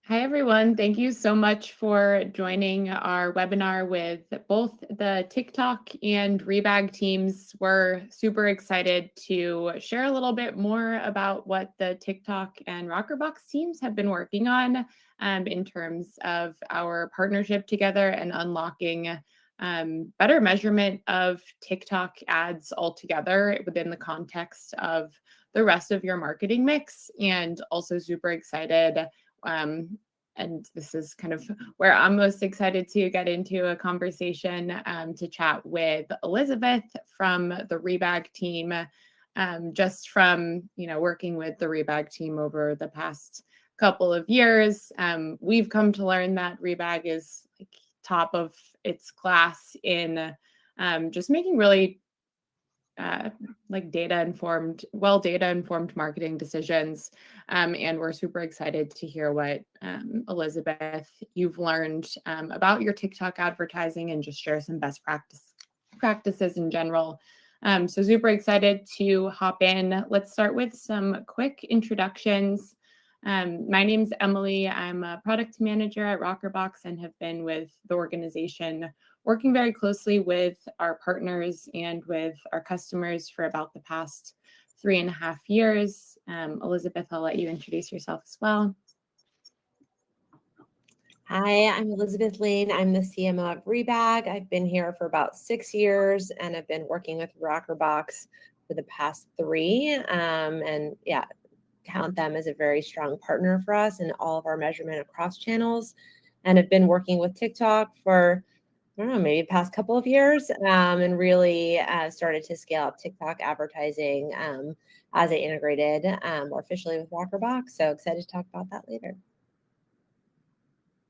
Hi, everyone. Thank you so much for joining our webinar with both the TikTok and Rebag teams. We're super excited to share a little bit more about what the TikTok and Rockerbox teams have been working on in terms of our partnership together and unlocking better measurement of TikTok ads altogether within the context of the rest of your marketing mix, and also super excited and this is kind of where I'm most excited to get into a conversation to chat with Elizabeth from the Rebag team. Just from working with the Rebag team over the past couple of years, we've come to learn that Rebag is like top of its class in just making really like data-informed marketing decisions. And we're super excited to hear what, Elizabeth, you've learned about your TikTok advertising and just share some best practices in general. So super excited to hop in. Let's start with some quick introductions. My name's Emily. I'm a product manager at Rockerbox and have been with the organization working very closely with our partners and with our customers for about the past 3.5 years. Elizabeth, I'll let you introduce yourself as well. Hi, I'm Elizabeth Lane. I'm the CMO of Rebag. I've been here for about 6 years and I've been working with Rockerbox for the past 3. And yeah, count them as a very strong partner for us in all of our measurement across channels. And have been working with TikTok for, I don't know, maybe the past couple of years, and really started to scale up TikTok advertising as it integrated more officially with Rockerbox. So excited to talk about that later.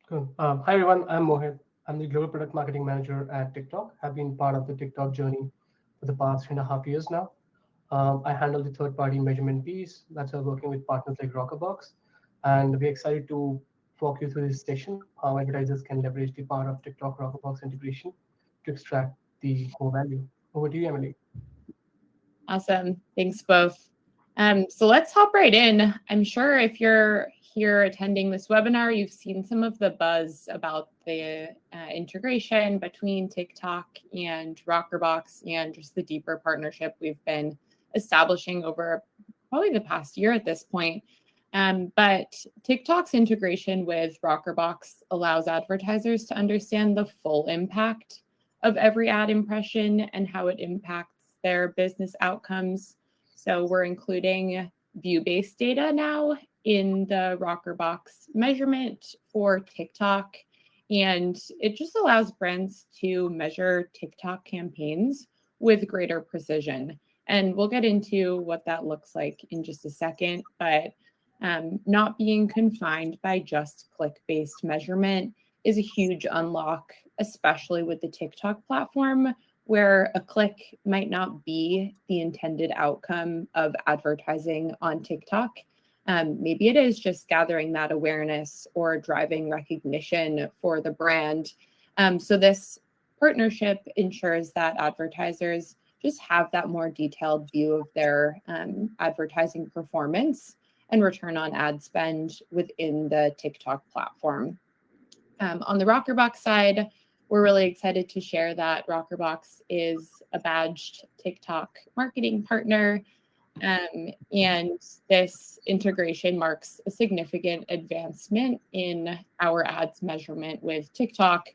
Cool. Hi, everyone. I'm Mohit. I'm the Global Product Marketing Manager at TikTok. I've been part of the TikTok journey for the past 3.5 years now. I handle the third-party measurement piece. That's why working with partners like Rockerbox. And we're excited to walk you through this session, how advertisers can leverage the power of TikTok Rockerbox integration to extract the core value. Over to you, Emily. Awesome. Thanks both. So let's hop right in. I'm sure if you're here attending this webinar, you've seen some of the buzz about the integration between TikTok and Rockerbox and just the deeper partnership we've been establishing over probably the past year at this point. But TikTok's integration with Rockerbox allows advertisers to understand the full impact of every ad impression and how it impacts their business outcomes. So we're including view-based data now in the Rockerbox measurement for TikTok. And it just allows brands to measure TikTok campaigns with greater precision. And we'll get into what that looks like in just a second, but not being confined by just click-based measurement is a huge unlock, especially with the TikTok platform, where a click might not be the intended outcome of advertising on TikTok. Maybe it is just gathering that awareness or driving recognition for the brand. So this partnership ensures that advertisers just have that more detailed view of their advertising performance and return on ad spend within the TikTok platform. On the Rockerbox side, we're really excited to share that Rockerbox is a badged TikTok marketing partner. And this integration marks a significant advancement in our ads measurement with TikTok,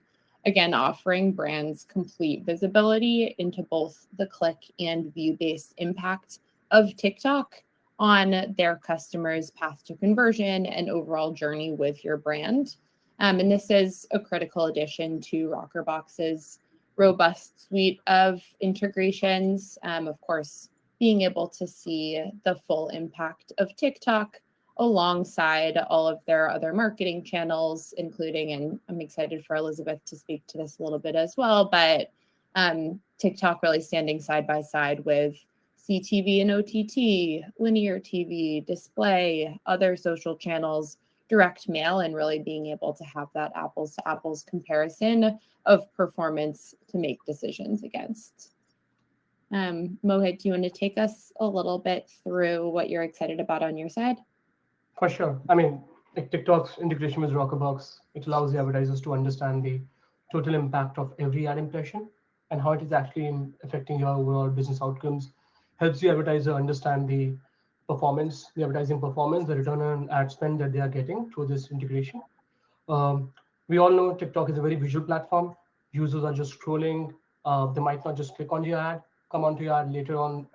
again, offering brands complete visibility into both the click and view-based impact of TikTok on their customers' path to conversion and overall journey with your brand. And this is a critical addition to Rockerbox's robust suite of integrations. Of course, being able to see the full impact of TikTok alongside all of their other marketing channels, including, and I'm excited for Elizabeth to speak to this a little bit as well, but TikTok really standing side by side with CTV and OTT, linear TV, display, other social channels, direct mail, and really being able to have that apples to apples comparison of performance to make decisions against. Mohit, do you want to take us a little bit through what you're excited about on your side? For sure. I mean, like TikTok's integration with Rockerbox, it allows the advertisers to understand the total impact of every ad impression and how it is actually affecting your overall business outcomes. Helps the advertiser understand the performance, the advertising performance, the return on ad spend that they are getting through this integration. Um, we all know TikTok is a very visual platform. Users are just scrolling. They might not just click on your ad, come onto your ad later on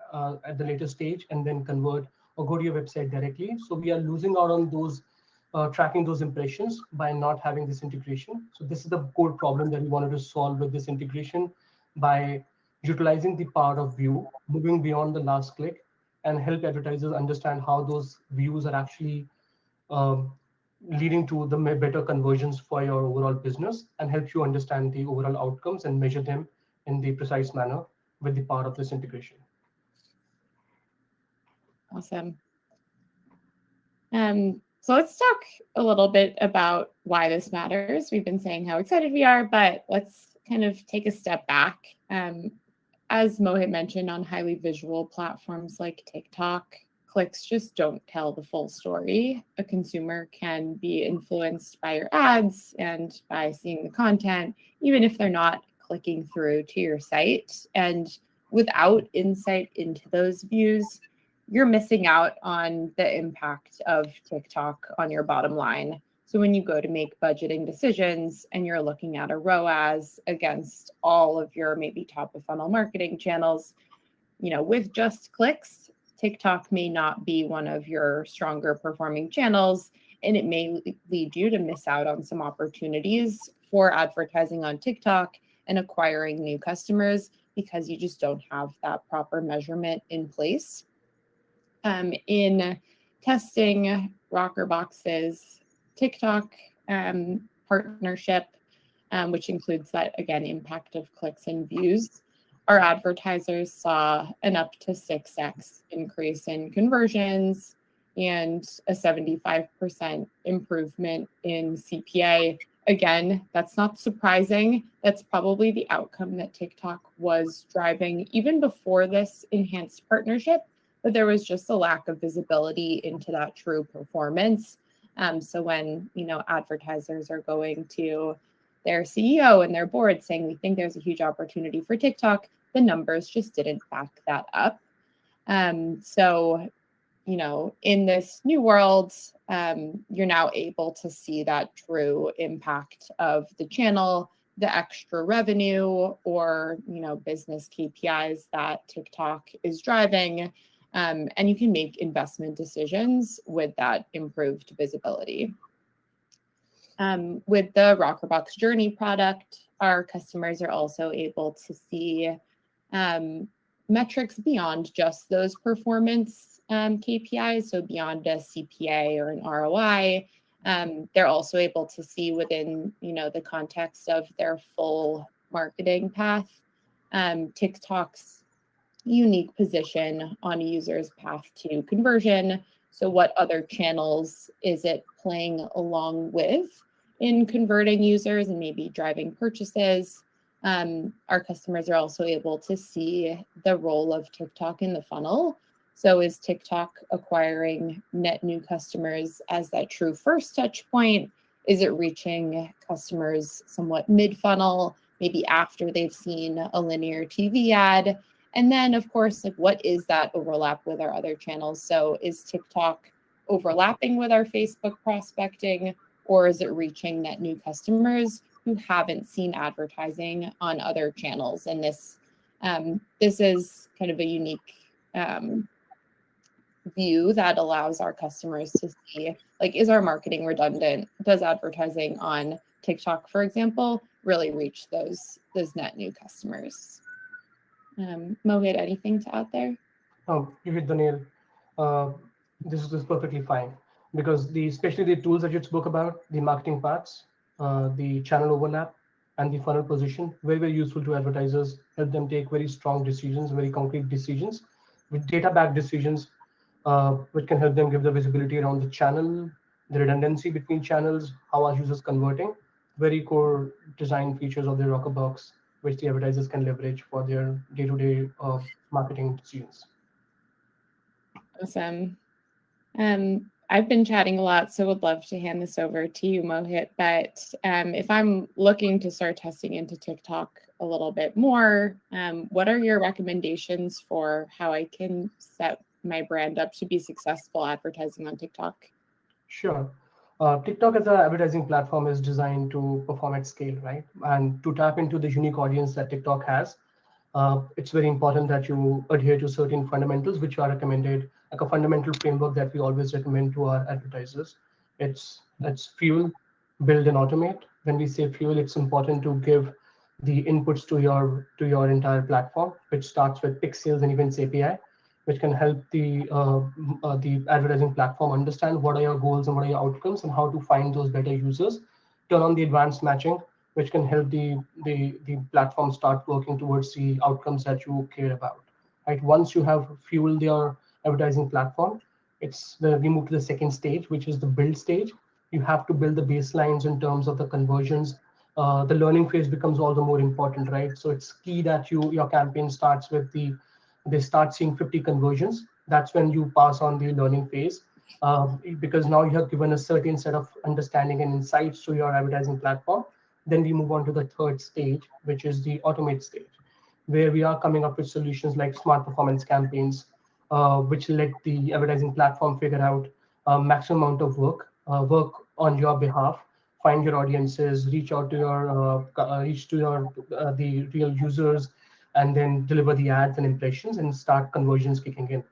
at the later stage, and then convert or go to your website directly. So we are losing out on those tracking those impressions by not having this integration. So this is the core problem that we wanted to solve with this integration by utilizing the power of view, moving beyond the last click, and help advertisers understand how those views are actually um, leading to the better conversions for your overall business and helps you understand the overall outcomes and measure them in the precise manner with the power of this integration. Awesome. So let's talk a little bit about why this matters. We've been saying how excited we are, but let's kind of take a step back. As Mohit mentioned, on highly visual platforms like TikTok, clicks just don't tell the full story. A consumer can be influenced by your ads and by seeing the content, even if they're not clicking through to your site. And without insight into those views, you're missing out on the impact of TikTok on your bottom line. So when you go to make budgeting decisions and you're looking at a ROAS against all of your maybe top of funnel marketing channels, with just clicks, TikTok may not be one of your stronger performing channels, and it may lead you to miss out on some opportunities for advertising on TikTok and acquiring new customers because you just don't have that proper measurement in place. In testing Rockerbox's TikTok partnership, which includes that, again, impact of clicks and views, our advertisers saw an up to 6x increase in conversions and a 75% improvement in CPA. Again, that's not surprising. That's probably the outcome that TikTok was driving even before this enhanced partnership, but there was just a lack of visibility into that true performance. So when advertisers are going to their CEO and their board saying we think there's a huge opportunity for TikTok, the numbers just didn't back that up. So in this new world, you're now able to see that true impact of the channel, the extra revenue, or business KPIs that TikTok is driving. And you can make investment decisions with that improved visibility. With the Rockerbox Journey product, our customers are also able to see metrics beyond just those performance KPIs, so beyond a CPA or an ROI. They're also able to see within the context of their full marketing path, TikTok's unique position on a user's path to conversion. So what other channels is it playing along with in converting users and maybe driving purchases? Our customers are also able to see the role of TikTok in the funnel. So is TikTok acquiring net new customers as that true first touch point? Is it reaching customers somewhat mid-funnel, maybe after they've seen a linear TV ad? And then, of course, what is that overlap with our other channels? So is TikTok overlapping with our Facebook prospecting, or is it reaching net new customers who haven't seen advertising on other channels? And this is kind of a unique view that allows our customers to see, is our marketing redundant? Does advertising on TikTok, for example, really reach those net new customers? Mohit, anything to add there? You hit the nail. This is perfectly fine because especially the tools that you spoke about, the marketing paths, the channel overlap, and the funnel position, very, very useful to advertisers, help them take very strong decisions, very concrete decisions with data-backed decisions, which can help them give the visibility around the channel, the redundancy between channels, how are users converting, very core design features of the Rockerbox, which the advertisers can leverage for their day-to-day marketing decisions. Awesome. I've been chatting a lot, so would love to hand this over to you, Mohit. But if I'm looking to start testing into TikTok a little bit more, what are your recommendations for how I can set my brand up to be successful advertising on TikTok? Sure. TikTok as an advertising platform is designed to perform at scale, right? And to tap into the unique audience that TikTok has, it's very important that you adhere to certain fundamentals which are recommended, like a fundamental framework that we always recommend to our advertisers. It's fuel, build, and automate. When we say fuel, it's important to give the inputs to your entire platform, which starts with pixels and events API, which can help the advertising platform understand what are your goals and what are your outcomes and how to find those better users. Turn on the advanced matching, which can help the platform start working towards the outcomes that you care about. Right. Once you have fueled your advertising platform, we move to the second stage, which is the build stage. You have to build the baselines in terms of the conversions. The learning phase becomes all the more important, right? So it's key that your campaign starts with they start seeing 50 conversions. That's when you pass on the learning phase, because now you have given a certain set of understanding and insights to your advertising platform. Then we move on to the third stage, which is the automate stage, where we are coming up with solutions like smart performance campaigns, which let the advertising platform figure out maximum amount of work on your behalf, find your audiences, reach to your the real users, and then deliver the ads and impressions and start conversions kicking in.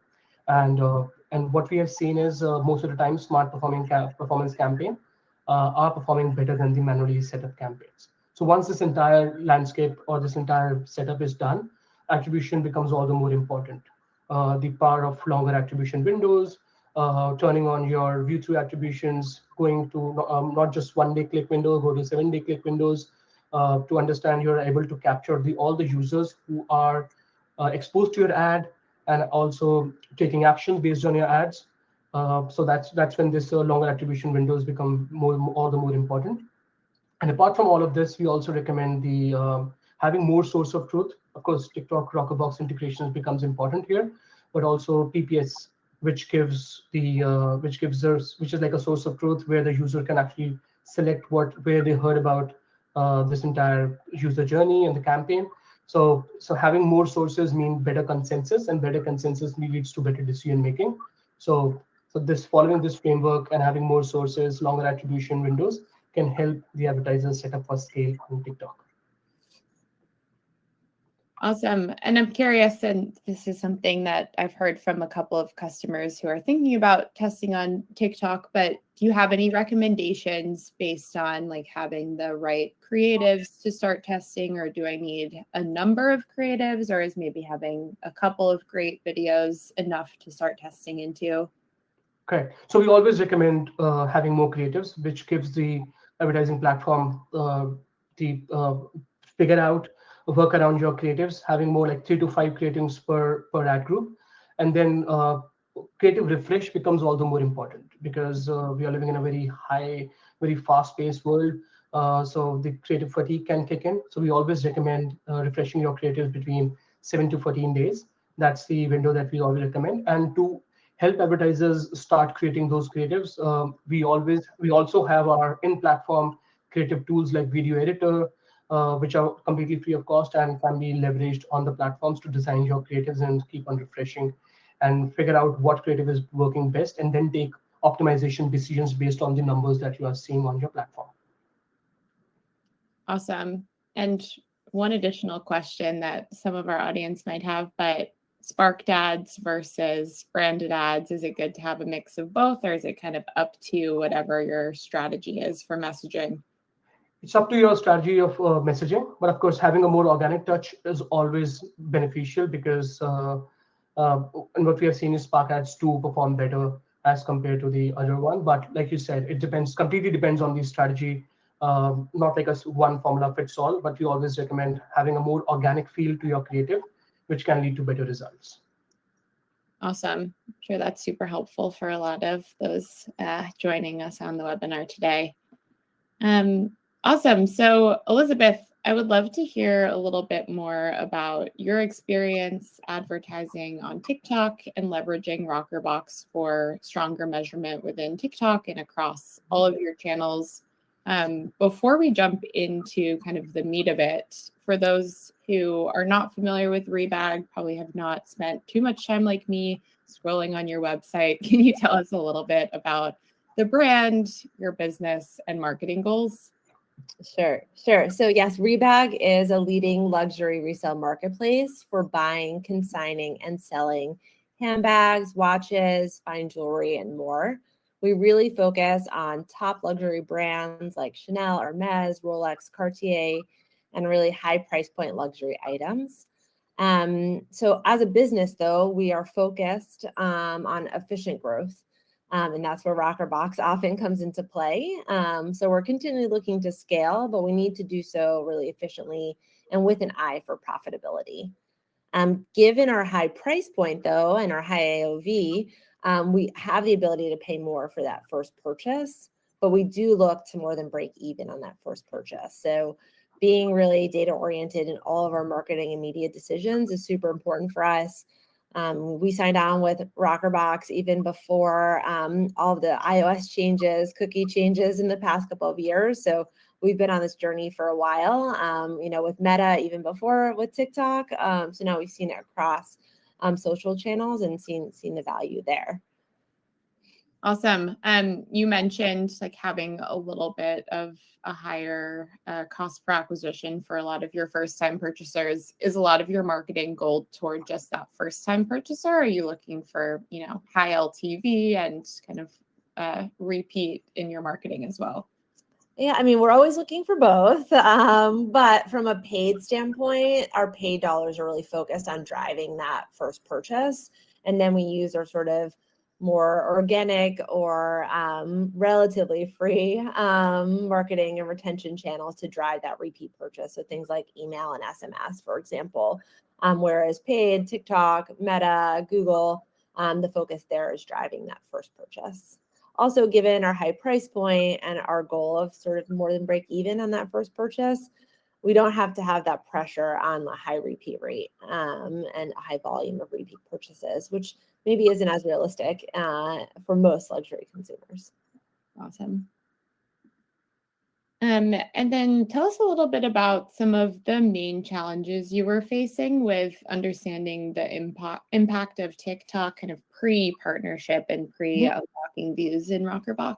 And what we have seen is most of the time smart performance campaign are performing better than the manually set up campaigns. So once this entire landscape or this entire setup is done, attribution becomes all the more important. The power of longer attribution windows, turning on your view through attributions, going to not just 1 day click window, go to 7 day click windows, to understand you're able to capture all the users who are exposed to your ad and also taking actions based on your ads. So that's when this longer attribution windows become all the more important. And apart from all of this, we also recommend the having more source of truth. Of course, TikTok Rockerbox integrations becomes important here, but also PPS, which is like a source of truth where the user can actually select where they heard about this entire user journey and the campaign. So having more sources mean better consensus, and better consensus leads to better decision making. So this following this framework and having more sources, longer attribution windows can help the advertisers set up for scale on TikTok. Awesome. And I'm curious, and this is something that I've heard from a couple of customers who are thinking about testing on TikTok, but do you have any recommendations based on like having the right creatives to start testing, or do I need a number of creatives, or is maybe having a couple of great videos enough to start testing into? Correct. So we always recommend having more creatives, which gives the advertising platform the figure out, work around your creatives, having more like 3 to 5 creatives per ad group, and then creative refresh becomes all the more important because we are living in a very fast-paced world. So the creative fatigue can kick in. So we always recommend refreshing your creatives between 7 to 14 days. That's the window that we always recommend. And to help advertisers start creating those creatives, we also have our in-platform creative tools like video editor, which are completely free of cost and can be leveraged on the platforms to design your creatives and keep on refreshing and figure out what creative is working best, and then take optimization decisions based on the numbers that you are seeing on your platform. Awesome. And one additional question that some of our audience might have, but sparked ads versus branded ads, is it good to have a mix of both, or is it kind of up to whatever your strategy is for messaging? It's up to your strategy of messaging, but of course, having a more organic touch is always beneficial because and what we have seen is Spark ads do perform better as compared to the other one. But like you said, it completely depends on the strategy. Not like one formula fits all, but we always recommend having a more organic feel to your creative, which can lead to better results. Awesome. I'm sure that's super helpful for a lot of those joining us on the webinar today. Awesome. So Elizabeth, I would love to hear a little bit more about your experience advertising on TikTok and leveraging Rockerbox for stronger measurement within TikTok and across all of your channels. Before we jump into kind of the meat of it, for those who are not familiar with Rebag, probably have not spent too much time like me scrolling on your website, can you tell us a little bit about the brand, your business, and marketing goals? Sure. So yes, Rebag is a leading luxury resale marketplace for buying, consigning, and selling handbags, watches, fine jewelry, and more. We really focus on top luxury brands like Chanel, Hermes, Rolex, Cartier, and really high price point luxury items. So as a business, though, we are focused on efficient growth. And that's where Rockerbox often comes into play. So we're continually looking to scale, but we need to do so really efficiently and with an eye for profitability. Given our high price point, though, and our high AOV, we have the ability to pay more for that first purchase, but we do look to more than break even on that first purchase. So being really data oriented in all of our marketing and media decisions is super important for us. We signed on with Rockerbox even before all of the iOS changes, cookie changes in the past couple of years. So we've been on this journey for a while, with Meta, even before with TikTok. So now we've seen it across social channels and seen the value there. Awesome. You mentioned like having a little bit of a higher cost per acquisition for a lot of your first time purchasers. Is a lot of your marketing goal toward just that first time purchaser? Or are you looking for, high LTV and kind of repeat in your marketing as well? Yeah, I mean, we're always looking for both. But from a paid standpoint, our paid dollars are really focused on driving that first purchase. And then we use our sort of more organic or relatively free marketing and retention channels to drive that repeat purchase. So things like email and SMS, for example. Whereas paid, TikTok, Meta, Google, the focus there is driving that first purchase. Also, given our high price point and our goal of sort of more than break even on that first purchase, we don't have to have that pressure on the high repeat rate and a high volume of repeat purchases, which maybe isn't as realistic for most luxury consumers. Awesome. And then tell us a little bit about some of the main challenges you were facing with understanding the impact of TikTok kind of pre-partnership and pre-unlocking views in Rockerbox.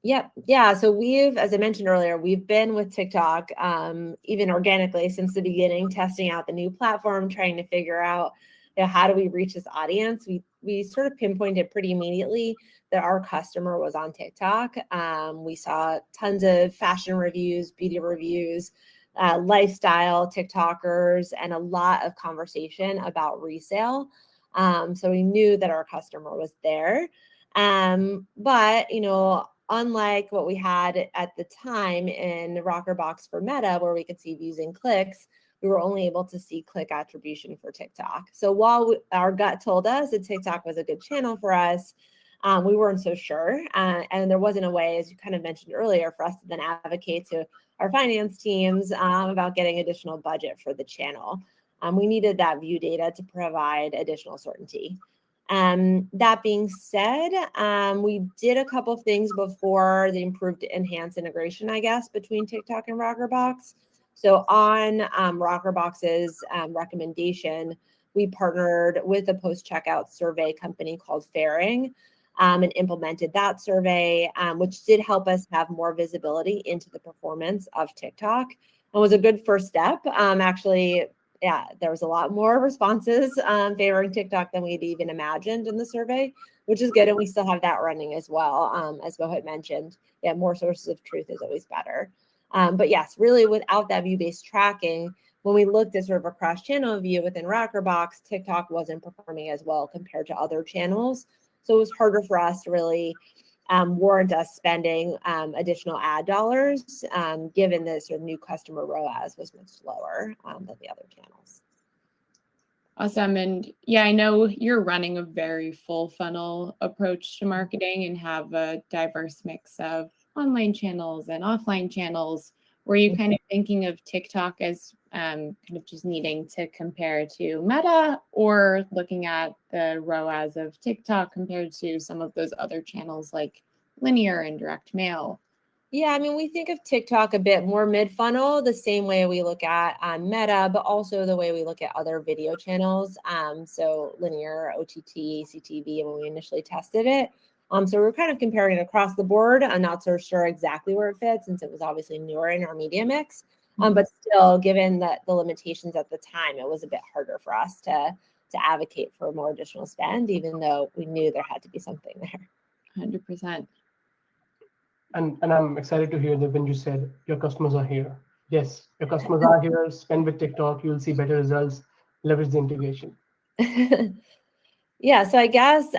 Yep. Yeah. So as I mentioned earlier, we've been with TikTok even organically since the beginning, testing out the new platform, trying to figure out how do we reach this audience. We sort of pinpointed pretty immediately that our customer was on TikTok. We saw tons of fashion reviews, beauty reviews, lifestyle TikTokers, and a lot of conversation about resale. So we knew that our customer was there. But, unlike what we had at the time in Rockerbox for Meta, where we could see views and clicks, we were only able to see click attribution for TikTok. So while our gut told us that TikTok was a good channel for us, we weren't so sure. And there wasn't a way, as you kind of mentioned earlier, for us to then advocate to our finance teams about getting additional budget for the channel. We needed that view data to provide additional certainty. That being said, we did a couple of things before the improved enhanced integration, I guess, between TikTok and Rockerbox. So on Rockerbox's recommendation, we partnered with a post-checkout survey company called Faring and implemented that survey, which did help us have more visibility into the performance of TikTok and was a good first step. Actually, yeah, there was a lot more responses favoring TikTok than we'd even imagined in the survey, which is good. And we still have that running as well. As Mohit mentioned, more sources of truth is always better. But yes, really without that view-based tracking, when we looked at sort of a cross-channel view within Rockerbox, TikTok wasn't performing as well compared to other channels. So it was harder for us to really warrant us spending additional ad dollars, given the sort of new customer ROAS was much lower than the other channels. Awesome. And yeah, I know you're running a very full funnel approach to marketing and have a diverse mix of online channels and offline channels. Were you kind of thinking of TikTok as kind of just needing to compare to Meta, or looking at the ROAS of TikTok compared to some of those other channels like linear and direct mail? Yeah, I mean, we think of TikTok a bit more mid-funnel, the same way we look at Meta, but also the way we look at other video channels. So linear, OTT, CTV, when we initially tested it. So we're kind of comparing it across the board. I'm not so sure exactly where it fits, since it was obviously newer in our media mix. But still, given that the limitations at the time, it was a bit harder for us to advocate for more additional spend, even though we knew there had to be something there. 100%. And I'm excited to hear that when you said your customers are here. Yes, your customers are here. Spend with TikTok, you'll see better results. Leverage the integration. Yeah, so I guess,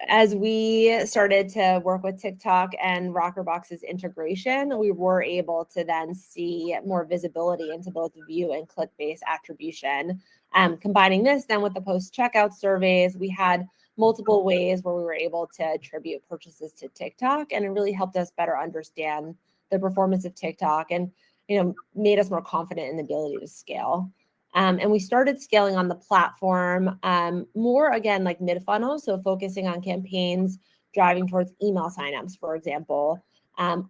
as we started to work with TikTok and Rockerbox's integration, we were able to then see more visibility into both view and click-based attribution. Combining this then with the post-checkout surveys, we had multiple ways where we were able to attribute purchases to TikTok, and it really helped us better understand the performance of TikTok and, made us more confident in the ability to scale. And we started scaling on the platform more, again, like mid-funnel, so focusing on campaigns driving towards email signups, for example.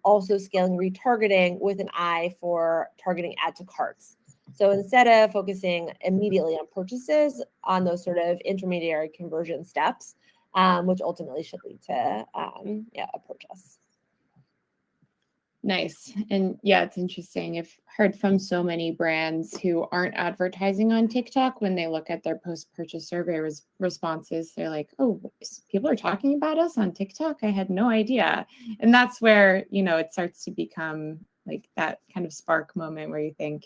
Also scaling retargeting with an eye for targeting add to carts. So instead of focusing immediately on purchases, on those sort of intermediary conversion steps, which ultimately should lead to a purchase. Nice. And yeah, it's interesting. I've heard from so many brands who aren't advertising on TikTok, when they look at their post-purchase survey responses, they're like, oh, people are talking about us on TikTok? I had no idea. And that's where, it starts to become like that kind of spark moment where you think,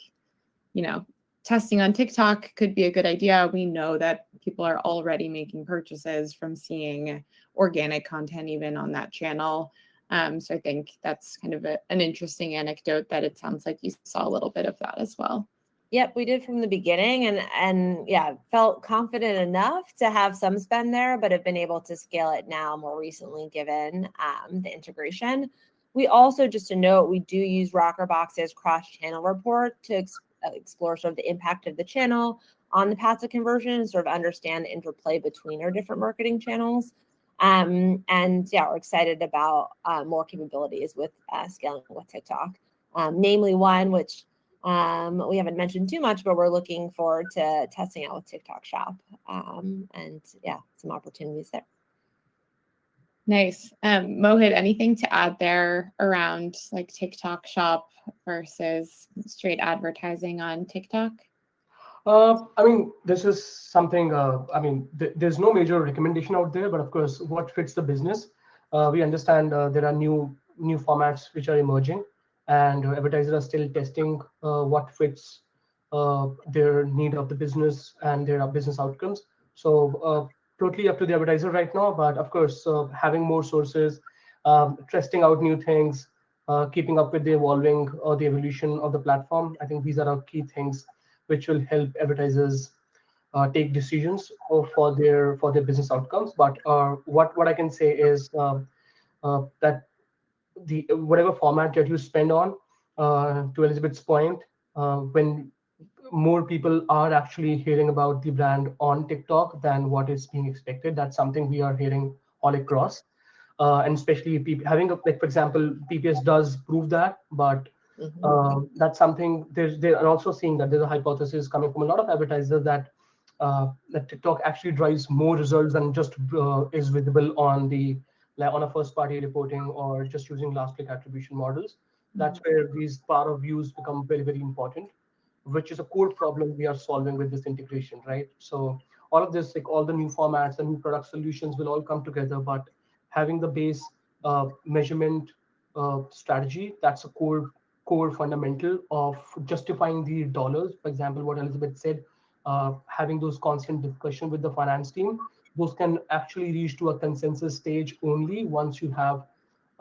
testing on TikTok could be a good idea. We know that people are already making purchases from seeing organic content even on that channel. So I think that's kind of an interesting anecdote that it sounds like you saw a little bit of that as well. Yep, we did from the beginning, and felt confident enough to have some spend there, but have been able to scale it now more recently given the integration. We also, just to note, we do use Rockerbox's cross-channel report to explore sort of the impact of the channel on the path to conversion and sort of understand the interplay between our different marketing channels. We're excited about more capabilities with scaling with TikTok, namely one which we haven't mentioned too much, but we're looking forward to testing out with TikTok Shop, some opportunities there. Nice. Mohit, anything to add there around like TikTok Shop versus straight advertising on TikTok? This is something, there's no major recommendation out there, but of course, what fits the business. We understand there are new formats which are emerging, and advertisers are still testing what fits their need of the business and their business outcomes. So totally up to the advertiser right now, but of course, having more sources, testing out new things, keeping up with the evolving or the evolution of the platform. I think these are our key things which will help advertisers take decisions for their business outcomes. But what I can say is that the whatever format that you spend on, to Elizabeth's point, when more people are actually hearing about the brand on TikTok than what is being expected, that's something we are hearing all across. And especially having for example, PPS does prove that, but that's something they are also seeing that there's a hypothesis coming from a lot of advertisers that that TikTok actually drives more results than just is visible on a first party reporting or just using last click attribution models. That's where these power of views become very, very important, which is a core problem we are solving with this integration, right? So all of this, like all the new formats and new product solutions will all come together, but having the base measurement strategy, that's a core fundamental of justifying the dollars. For example, what Elizabeth said, having those constant discussion with the finance team, those can actually reach to a consensus stage only once you have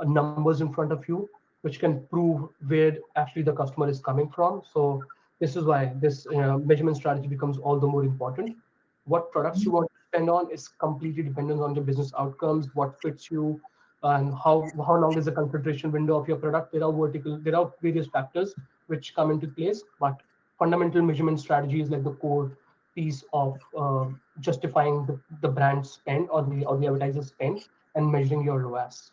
numbers in front of you, which can prove where actually the customer is coming from. So this is why this measurement strategy becomes all the more important. What products you want to spend on is completely dependent on your business outcomes, what fits you, and how long is the consideration window of your product. There are various factors which come into place, but fundamental measurement strategy is like the core piece of justifying the brand spend or the advertiser spend and measuring your ROAS.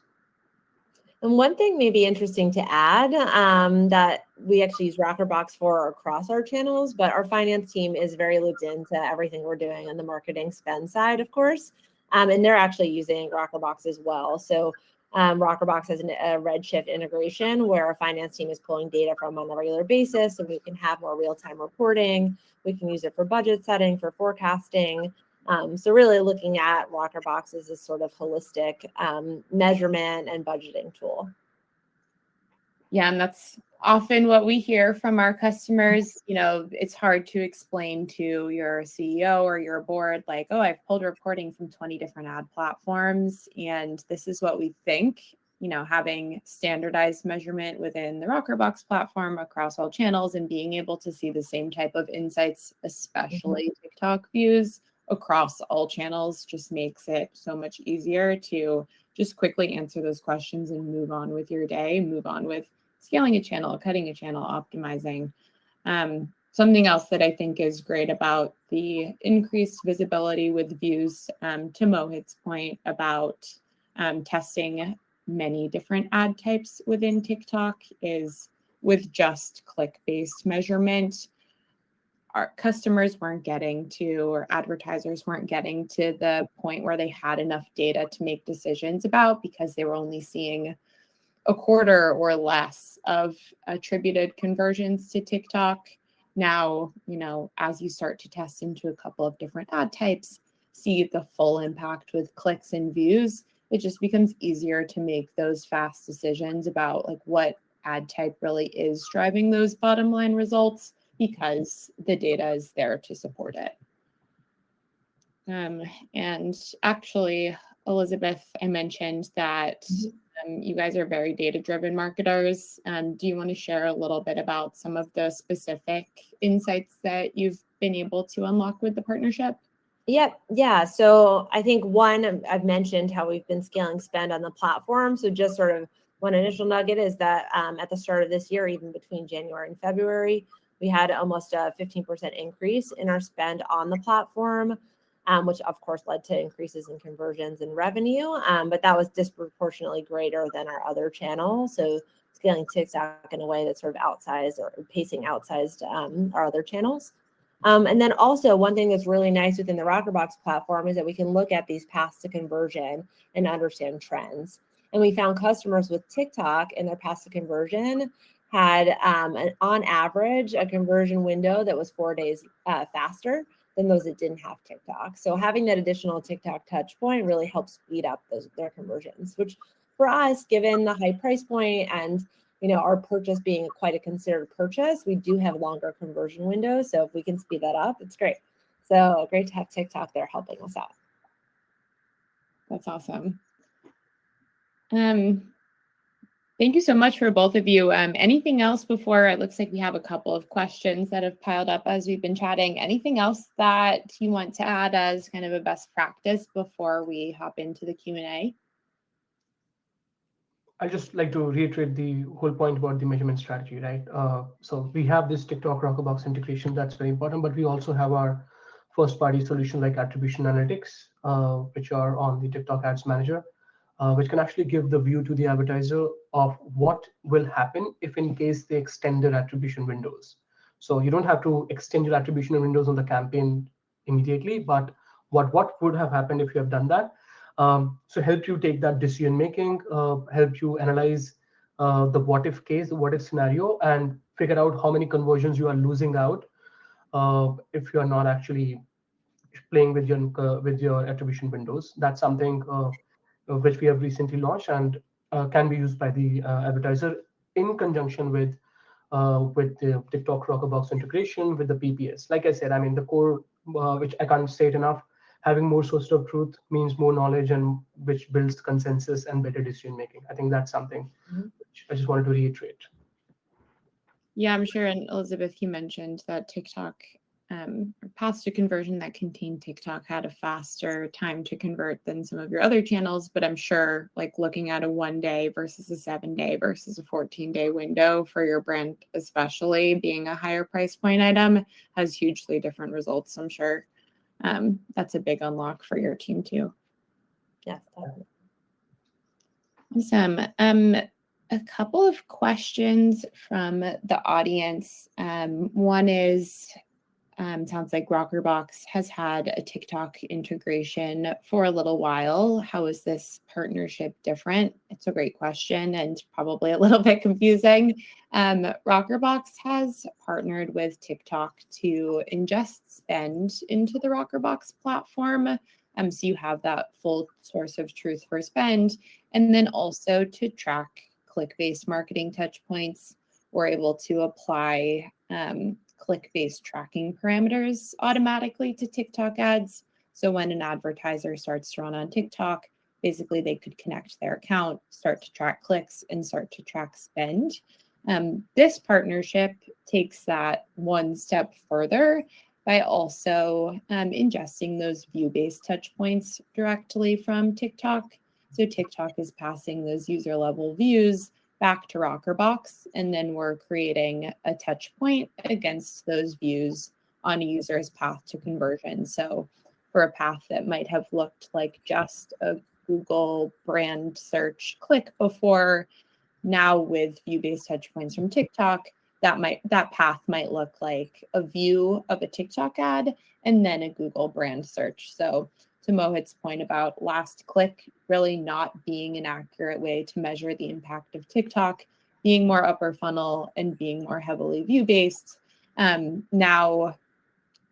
And one thing may be interesting to add that we actually use Rockerbox for across our channels, but our finance team is very looped into everything we're doing on the marketing spend side, of course. And they're actually using Rockerbox as well. So Rockerbox has a Redshift integration where our finance team is pulling data from on a regular basis, so we can have more real-time reporting. We can use it for budget setting, for forecasting. So really looking at Rockerbox as a sort of holistic measurement and budgeting tool. Yeah, and that's often what we hear from our customers. It's hard to explain to your CEO or your board, like, oh, I've pulled reporting from 20 different ad platforms, and this is what we think. Having standardized measurement within the Rockerbox platform across all channels and being able to see the same type of insights, especially TikTok views across all channels, just makes it so much easier to just quickly answer those questions and move on with your day, move on with scaling a channel, cutting a channel, optimizing. Something else that I think is great about the increased visibility with views, to Mohit's point about testing many different ad types within TikTok, is with just click-based measurement, our customers weren't getting to, or advertisers weren't getting to the point where they had enough data to make decisions about, because they were only seeing a quarter or less of attributed conversions to TikTok. Now, as you start to test into a couple of different ad types, see the full impact with clicks and views, it just becomes easier to make those fast decisions about like what ad type really is driving those bottom line results, because the data is there to support it. And actually, Elizabeth, I mentioned that you guys are very data-driven marketers. Do you want to share a little bit about some of the specific insights that you've been able to unlock with the partnership? Yep. Yeah. So I think one, I've mentioned how we've been scaling spend on the platform. So just sort of one initial nugget is that at the start of this year, even between January and February, we had almost a 15% increase in our spend on the platform, which of course led to increases in conversions and revenue. But that was disproportionately greater than our other channels. So scaling TikTok in a way that's sort of outsized or pacing outsized our other channels. And then also one thing that's really nice within the Rockerbox platform is that we can look at these paths to conversion and understand trends. And we found customers with TikTok and their paths to conversion had on average a conversion window that was 4 days faster than those that didn't have TikTok. So having that additional TikTok touch point really helps speed up their conversions, which for us, given the high price point and our purchase being quite a considered purchase, we do have longer conversion windows. So if we can speed that up, it's great. So great to have TikTok there helping us out. That's awesome. Thank you so much for both of you. Anything else before? It looks like we have a couple of questions that have piled up as we've been chatting. Anything else that you want to add as kind of a best practice before we hop into the Q&A? I just like to reiterate the whole point about the measurement strategy, right? So we have this TikTok Rockerbox integration that's very important, but we also have our first-party solution like attribution analytics, which are on the TikTok Ads Manager, which can actually give the view to the advertiser of what will happen if in case they extend their attribution windows. So you don't have to extend your attribution windows on the campaign immediately, but what would have happened if you have done that? So help you take that decision making, help you analyze the what if case, the what if scenario, and figure out how many conversions you are losing out if you are not actually playing with your attribution windows. That's something which we have recently launched and can be used by the advertiser in conjunction with the TikTok Rockerbox integration with the PPS. Like I said, I mean the core, which I can't say it enough. Having more sources of truth means more knowledge, and which builds consensus and better decision making. I think that's something which I just wanted to reiterate. Yeah, I'm sure. And Elizabeth, you mentioned that TikTok paths to conversion that contained TikTok had a faster time to convert than some of your other channels, but I'm sure like looking at a 1 day versus a 7 day versus a 14-day window for your brand, especially being a higher price point item, has hugely different results. I'm sure that's a big unlock for your team too. Yes, definitely. Awesome. A couple of questions from the audience. One is, sounds like Rockerbox has had a TikTok integration for a little while. How is this partnership different? It's a great question and probably a little bit confusing. Rockerbox has partnered with TikTok to ingest spend into the Rockerbox platform. So you have that full source of truth for spend, and then also to track click-based marketing touch points. We're able to apply click-based tracking parameters automatically to TikTok ads. So when an advertiser starts to run on TikTok, basically they could connect their account, start to track clicks, and start to track spend. This partnership takes that one step further by also ingesting those view-based touch points directly from TikTok. So TikTok is passing those user-level views back to Rockerbox, and then we're creating a touch point against those views on a user's path to conversion. So for a path that might have looked like just a Google brand search click before, now with view-based touch points from TikTok, that path might look like a view of a TikTok ad and then a Google brand search. So to Mohit's point about last click really not being an accurate way to measure the impact of TikTok, being more upper funnel and being more heavily view-based. Now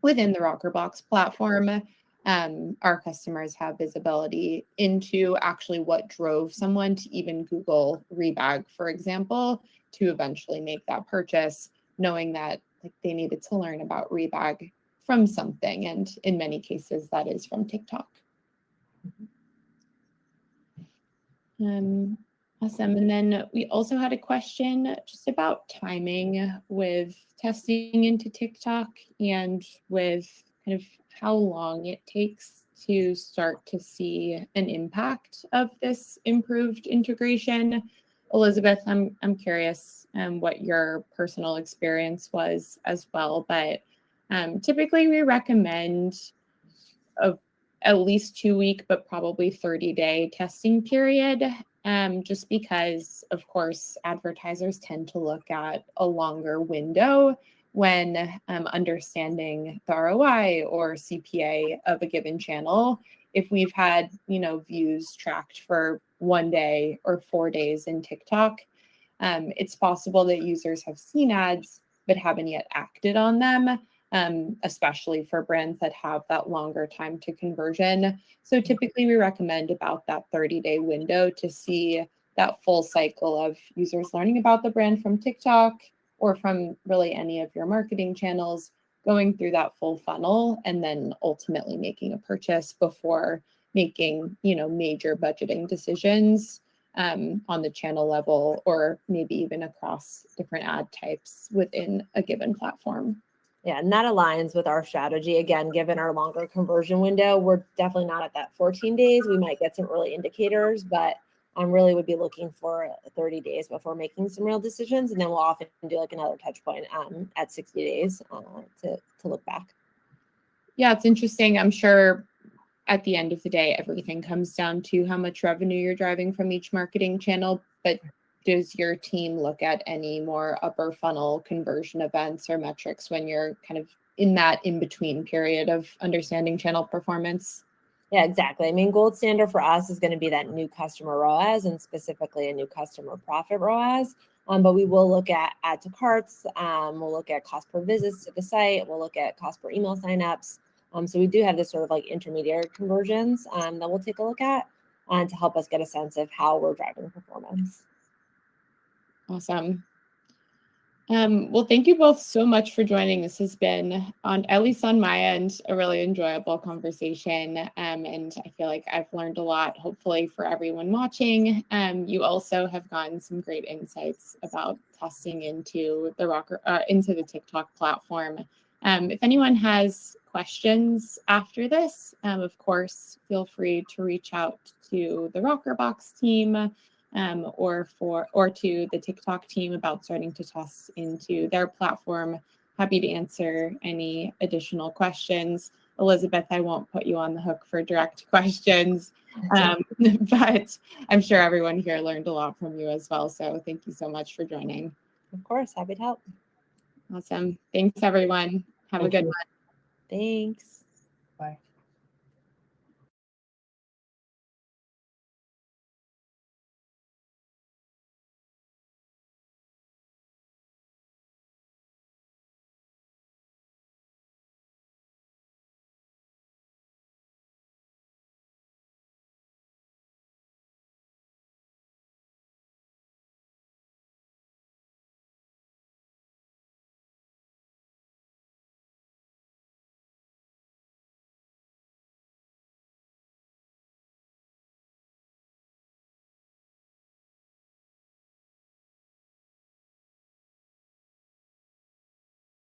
within the Rockerbox platform, our customers have visibility into actually what drove someone to even Google Rebag, for example, to eventually make that purchase, knowing that like they needed to learn about Rebag from something. And in many cases, that is from TikTok. Awesome. And then we also had a question just about timing with testing into TikTok and with kind of how long it takes to start to see an impact of this improved integration. Elizabeth, I'm curious what your personal experience was as well, but typically we recommend at least 2 week, but probably 30-day testing period. Just because, of course, advertisers tend to look at a longer window when understanding the ROI or CPA of a given channel. If we've had, views tracked for 1 day or 4 days in TikTok, it's possible that users have seen ads but haven't yet acted on them. Especially for brands that have that longer time to conversion. So typically we recommend about that 30-day window to see that full cycle of users learning about the brand from TikTok or from really any of your marketing channels, going through that full funnel and then ultimately making a purchase before making, major budgeting decisions on the channel level or maybe even across different ad types within a given platform. Yeah, and that aligns with our strategy. Again, given our longer conversion window, we're definitely not at that 14 days. We might get some early indicators, but really would be looking for 30 days before making some real decisions. And then we'll often do like another touch point at 60 days to look back. Yeah, it's interesting. I'm sure at the end of the day, everything comes down to how much revenue you're driving from each marketing channel, but does your team look at any more upper funnel conversion events or metrics when you're kind of in that in-between period of understanding channel performance? Yeah, exactly. I mean, gold standard for us is going to be that new customer ROAS and specifically a new customer profit ROAS. But we will look at add to carts. We'll look at cost per visits to the site. We'll look at cost per email signups. So we do have this sort of like intermediary conversions that we'll take a look at to help us get a sense of how we're driving performance. Awesome. Well, thank you both so much for joining. This has been, at least on my end, a really enjoyable conversation. And I feel like I've learned a lot, hopefully for everyone watching. You also have gotten some great insights about testing into the TikTok platform. If anyone has questions after this, of course, feel free to reach out to the Rockerbox team or to the TikTok team about starting to toss into their platform. Happy to answer any additional questions. Elizabeth, I won't put you on the hook for direct questions, but I'm sure everyone here learned a lot from you as well. So thank you so much for joining. Of course, happy to help. Awesome. Thanks, everyone. Have a good one. Thanks. Bye.